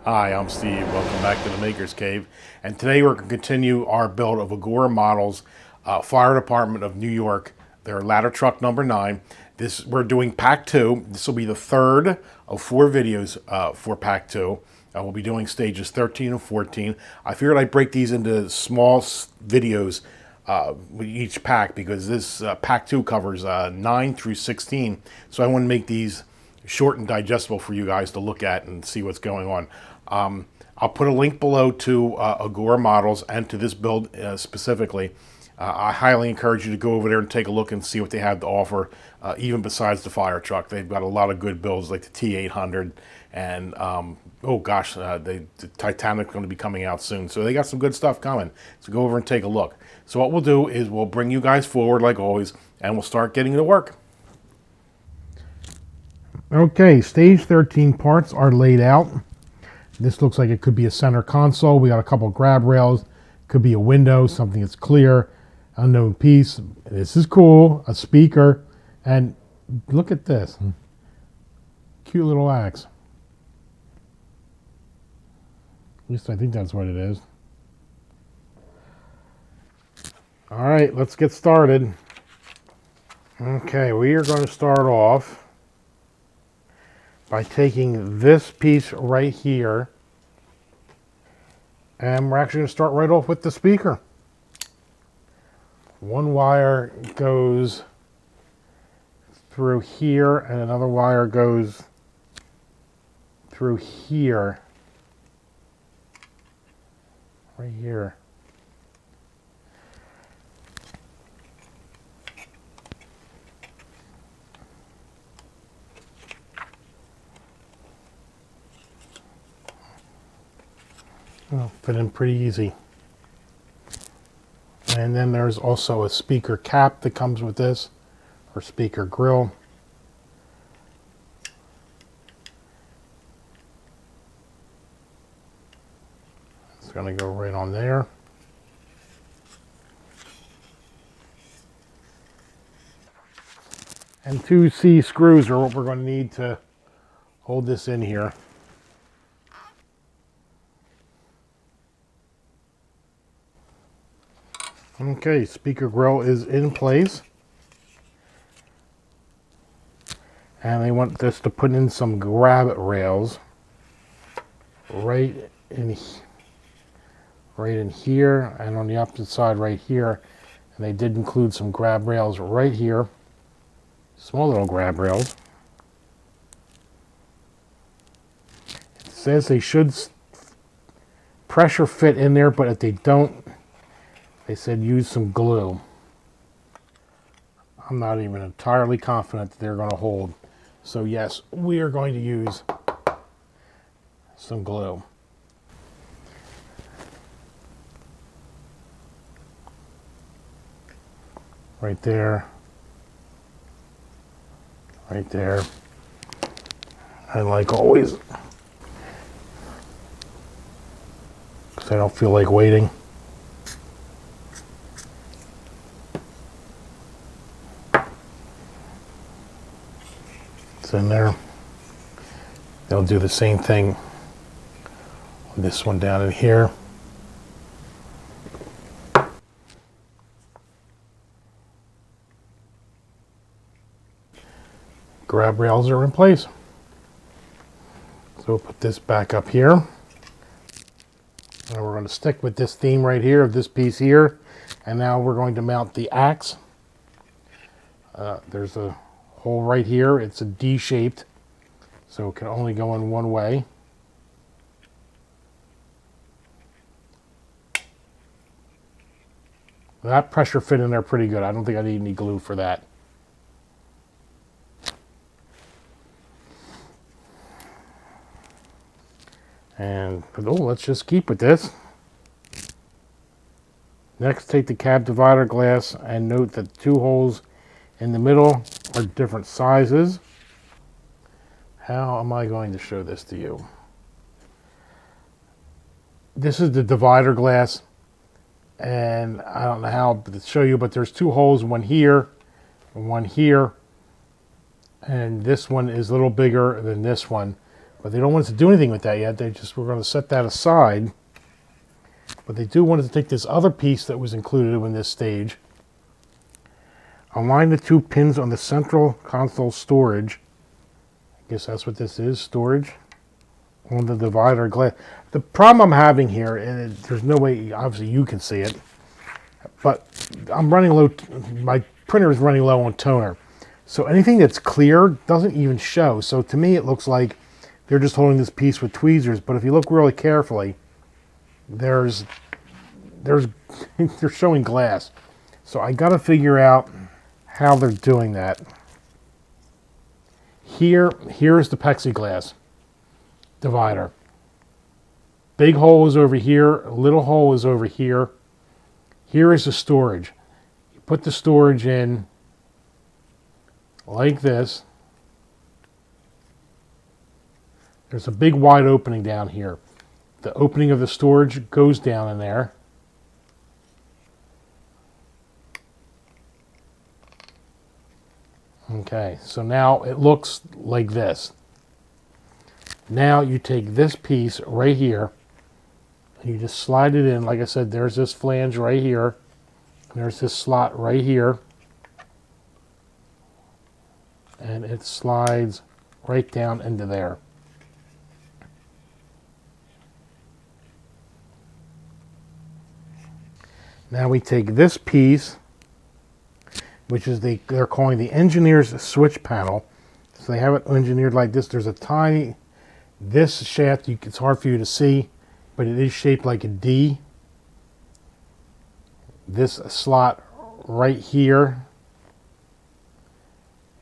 Hi, I'm Steve. Welcome back to the Maker's Cave. And today we're going to continue our build of Agora models, Fire Department of New York, their ladder truck number 9. We're doing pack 2. This will be the third of 4 videos for pack 2. We'll be doing stages 13 and 14. I figured I'd break these into small videos with each pack because this pack 2 covers 9 through 16. So I want to make these short and digestible for you guys to look at and see what's going on. I'll put a link below to Agora models and to this build specifically. I highly encourage you to go over there and take a look and see what they have to offer, even besides the Firetruck. They've got a lot of good builds like the T800 and, the Titanic's going to be coming out soon. So they got some good stuff coming. So go over and take a look. So what we'll do is we'll bring you guys forward like always, and we'll start getting to work. Okay, stage 13 parts are laid out. This looks like it could be a center console. We got a couple grab rails. Could be a window, something that's clear. Unknown piece. This is cool. A speaker. And look at this. Cute little axe. At least I think that's what it is. All right, let's get started. Okay, we are going to start off by taking this piece right here, and we're actually going to start right off with the speaker. One wire goes through here and another wire goes through here, right here. It'll fit in pretty easy. And then there's also a speaker cap that comes with this, or speaker grill. It's going to go right on there. And 2 C screws are what we're going to need to hold this in here. Okay, speaker grill is in place. And they want this to put in some grab rails right in here and on the opposite side right here. And they did include some grab rails right here. Small little grab rails. It says they should pressure fit in there, but if they don't, they said use some glue. I'm not even entirely confident that they're going to hold. So yes, we are going to use some glue. Right there. Right there. And like always, because I don't feel like waiting. In there. They'll do the same thing on this one down in here. Grab rails are in place. So we'll put this back up here. And we're going to stick with this theme right here of this piece here. And now we're going to mount the axe. There's a hole right here. It's a D-shaped, so it can only go in one way. That pressure fit in there pretty good. I don't think I need any glue for that. And let's just keep with this. Next, take the cab divider glass and note that the 2 holes in the middle are different sizes. How am I going to show this to you? This is the divider glass, and I don't know how to show you, but there's 2 holes, one here and one here, and this one is a little bigger than this one. But they don't want us to do anything with that yet. We're going to set that aside. But they do want us to take this other piece that was included in this stage, align the 2 pins on the central console storage. I guess that's what this is, storage, on the divider glass. The problem I'm having here, and there's no way, obviously you can see it, but I'm running low, my printer is running low on toner. So anything that's clear doesn't even show. So to me it looks like they're just holding this piece with tweezers, but if you look really carefully, they're showing glass. So I got to figure out how they're doing that. Here's the plexiglass divider. Big hole is over here, little hole is over here. Here is the storage. You put the storage in like this. There's a big wide opening down here. The opening of the storage goes down in there. Okay, so now it looks like this. Now you take this piece right here, and you just slide it in. Like I said, there's this flange right here. There's this slot right here. And it slides right down into there. Now we take this piece, which is they're calling the engineer's switch panel. So they have it engineered like this. There's a tiny, this shaft, it's hard for you to see, but it is shaped like a D. This slot right here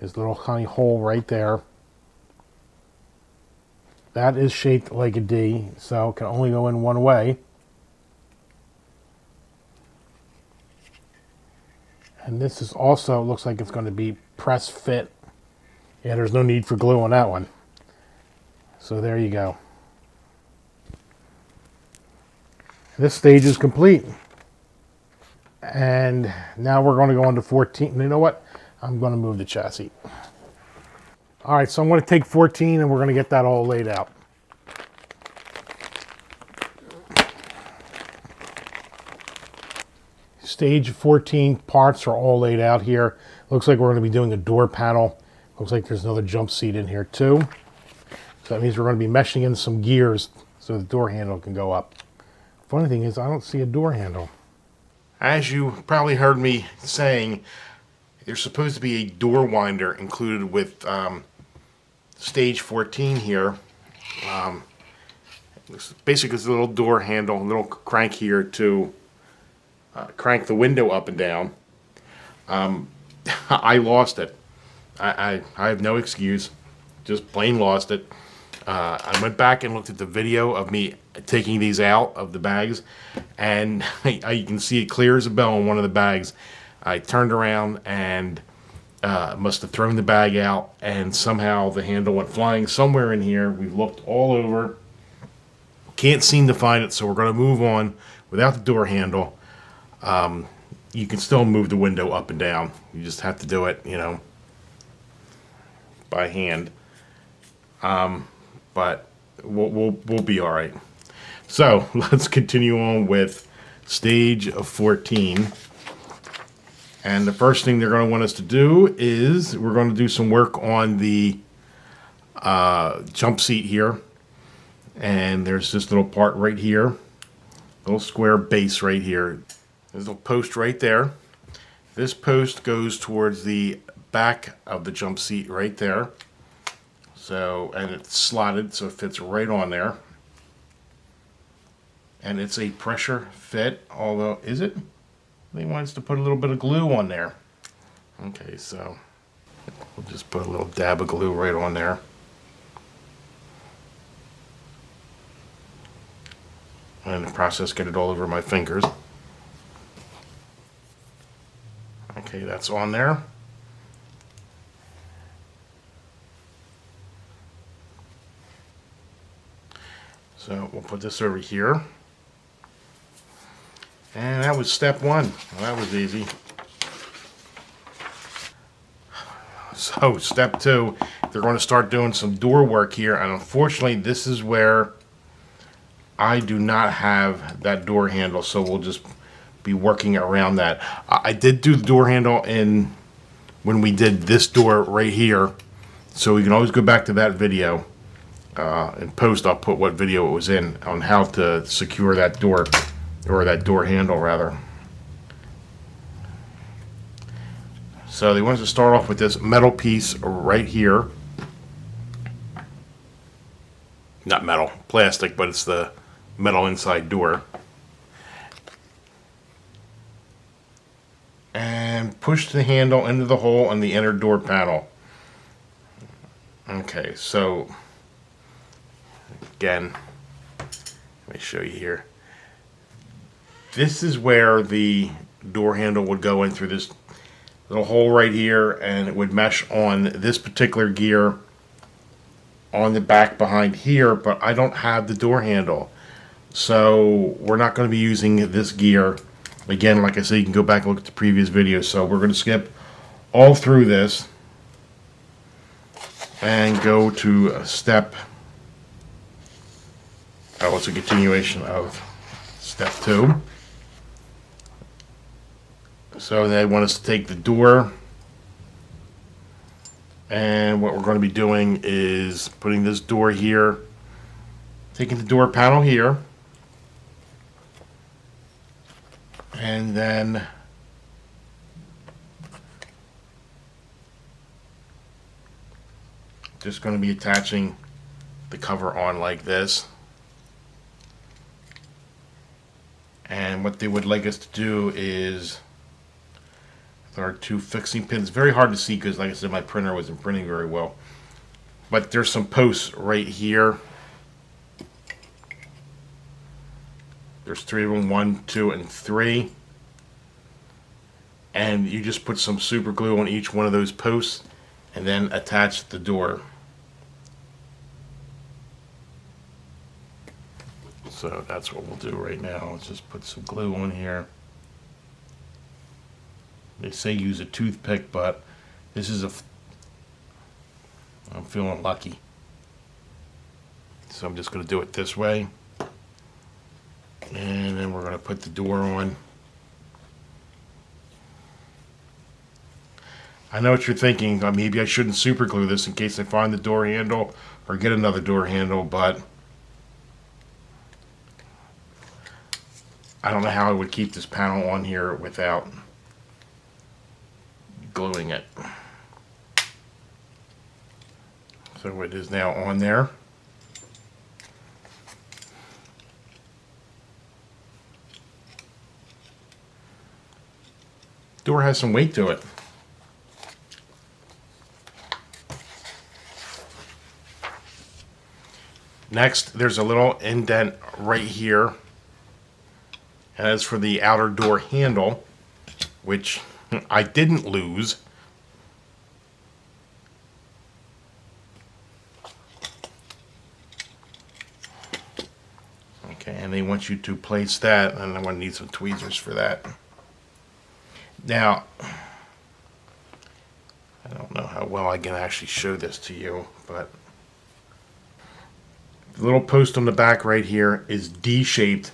is a little tiny hole right there. That is shaped like a D, so it can only go in one way. And this is also, looks like it's going to be press fit. Yeah, there's no need for glue on that one. So there you go. This stage is complete. And now we're going to go on to 14. You know what? I'm going to move the chassis. All right, so I'm going to take 14 and we're going to get that all laid out. Stage 14 parts are all laid out here. Looks like we're going to be doing a door panel. Looks like there's another jump seat in here too. So that means we're going to be meshing in some gears so the door handle can go up. Funny thing is, I don't see a door handle. As you probably heard me saying, there's supposed to be a door winder included with stage 14 here. Basically, it's a little door handle, a little crank here to crank the window up and down. I lost it. I have no excuse. Just plain lost it. I went back and looked at the video of me taking these out of the bags, and you can see it clear as a bell on one of the bags. I turned around and must have thrown the bag out, and somehow the handle went flying somewhere in here. We've looked all over. Can't seem to find it, so we're going to move on without the door handle. You can still move the window up and down. You just have to do it, you know, by hand. But we'll be all right. So let's continue on with stage of 14. And the first thing they're going to want us to do is we're going to do some work on the jump seat here. And there's this little part right here, little square base right here. There's a post right there. This post goes towards the back of the jump seat right there. So, and it's slotted so it fits right on there. And it's a pressure fit, although, is it? They want us to put a little bit of glue on there. Okay, so we'll just put a little dab of glue right on there. And in the process, get it all over my fingers. Okay, that's on there. So we'll put this over here. And that was step one. Well, that was easy. So step 2, they're going to start doing some door work here, and unfortunately this is where I do not have that door handle, so we'll just be working around that. I did do the door handle in when we did this door right here, so you can always go back to that video. In post, I'll put what video it was in on how to secure that door, or that door handle rather. So they want us to start off with this metal piece right here. Not metal, plastic, but it's the metal inside door. And push the handle into the hole on the inner door panel. Okay, so again, let me show you here. This is where the door handle would go in through this little hole right here, and it would mesh on this particular gear on the back behind here, but I don't have the door handle. So we're not going to be using this gear. Again, like I said, you can go back and look at the previous video. So we're going to skip all through this and go to step, it's a continuation of step 2. So they want us to take the door, and what we're going to be doing is putting this door here, taking the door panel here, and then just going to be attaching the cover on like this. And what they would like us to do is, there are 2 fixing pins. Very hard to see because, like I said, my printer wasn't printing very well. But there's some posts right here. There's 3 of them, 1, 2, and 3. And you just put some super glue on each one of those posts and then attach the door. So that's what we'll do right now. Let's just put some glue on here. They say use a toothpick, but this is I'm feeling lucky. So I'm just going to do it this way. And then we're going to put the door on. I know what you're thinking. Maybe I shouldn't super glue this in case I find the door handle or get another door handle, but I don't know how I would keep this panel on here without gluing it. So it is now on there. Door has some weight to it. Next, there's a little indent right here. And as for the outer door handle, which I didn't lose. Okay, and they want you to place that, and I'm going to need some tweezers for that. Now, I don't know how well I can actually show this to you, but the little post on the back right here is D-shaped,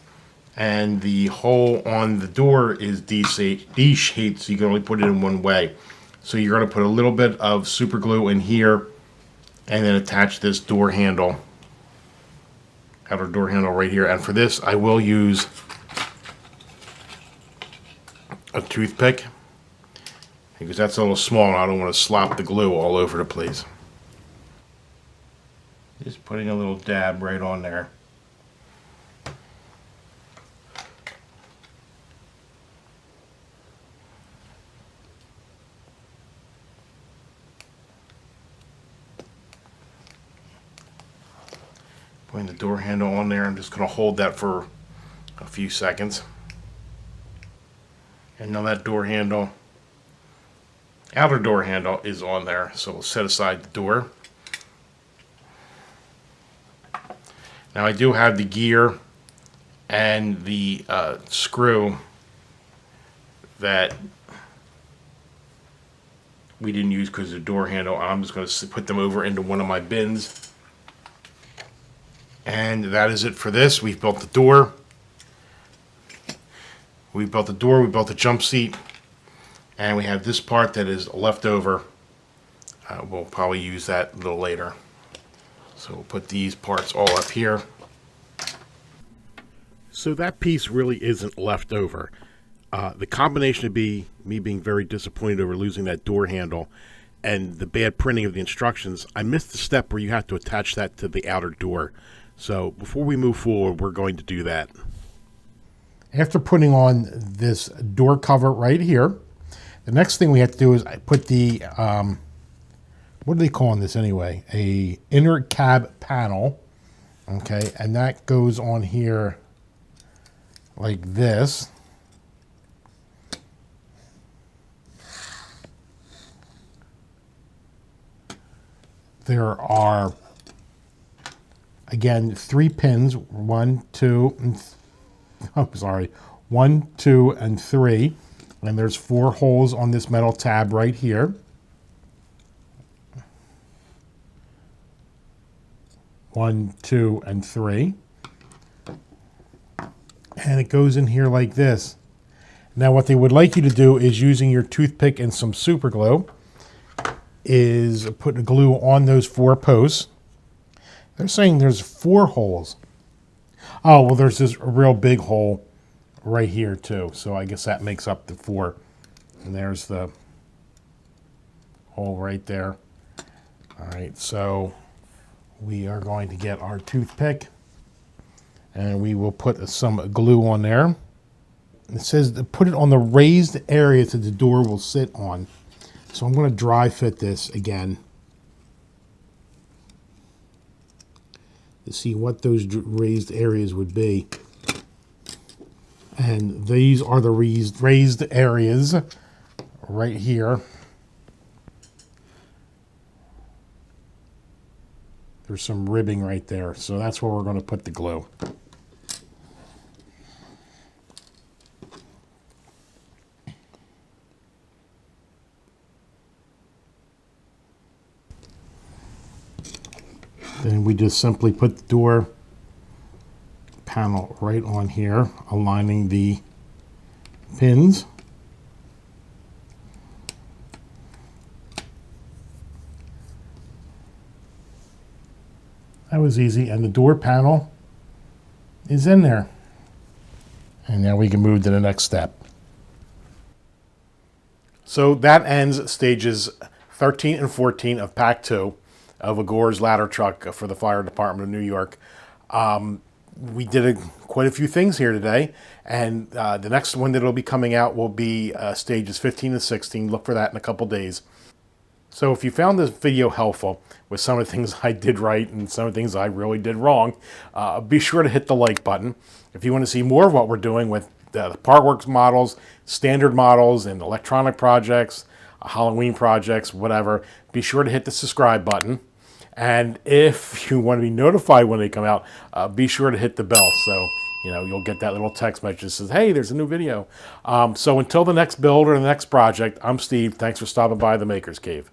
and the hole on the door is D-shaped, so you can only put it in one way. So you're going to put a little bit of super glue in here, and then attach this door handle, outer door handle right here. And for this, I will use a toothpick, because that's a little small and I don't want to slop the glue all over the place. Just putting a little dab right on there. Putting the door handle on there. I'm just going to hold that for a few seconds. And now that door handle, outer door handle, is on there. So we'll set aside the door. Now I do have the gear and the screw that we didn't use because of the door handle. I'm just going to put them over into one of my bins. And that is it for this. We've built the door. We built the jump seat. And we have this part that is left over. We'll probably use that a little later. So we'll put these parts all up here. So that piece really isn't left over. The combination of me being very disappointed over losing that door handle and the bad printing of the instructions, I missed the step where you have to attach that to the outer door. So before we move forward, we're going to do that. After putting on this door cover right here, the next thing we have to do is I put the, what are they calling this anyway? A inner cab panel, okay? And that goes on here like this. There are, again, 3 pins, 1, 2, and I'm sorry, 1, 2, and 3. And there's 4 holes on this metal tab right here. 1, 2, and 3. And it goes in here like this. Now what they would like you to do is, using your toothpick and some super glue, is put glue on those 4 posts. They're saying there's 4 holes. Oh, well, there's this real big hole right here too. So I guess that makes up the 4. And there's the hole right there. All right, so we are going to get our toothpick and we will put some glue on there. It says to put it on the raised area that the door will sit on. So I'm going to dry fit this again to see what those raised areas would be. And these are the raised areas right here. There's some ribbing right there. So that's where we're going to put the glue. Then we just simply put the door panel right on here, aligning the pins. That was easy, and the door panel is in there. And now we can move to the next step. So that ends stages 13 and 14 of Pack 2 of Agora's ladder truck for the Fire Department of New York. We did quite a few things here today, and the next one that will be coming out will be stages 15 and 16. Look for that in a couple days. So if you found this video helpful with some of the things I did right and some of the things I really did wrong, be sure to hit the like button. If you want to see more of what we're doing with the Partworks models, standard models, and electronic projects, Halloween projects, whatever, be sure to hit the subscribe button. And if you want to be notified when they come out, be sure to hit the bell so you'll get that little text message that says, hey, there's a new video. So until the next build or the next project, I'm Steve. Thanks for stopping by the Maker's Cave.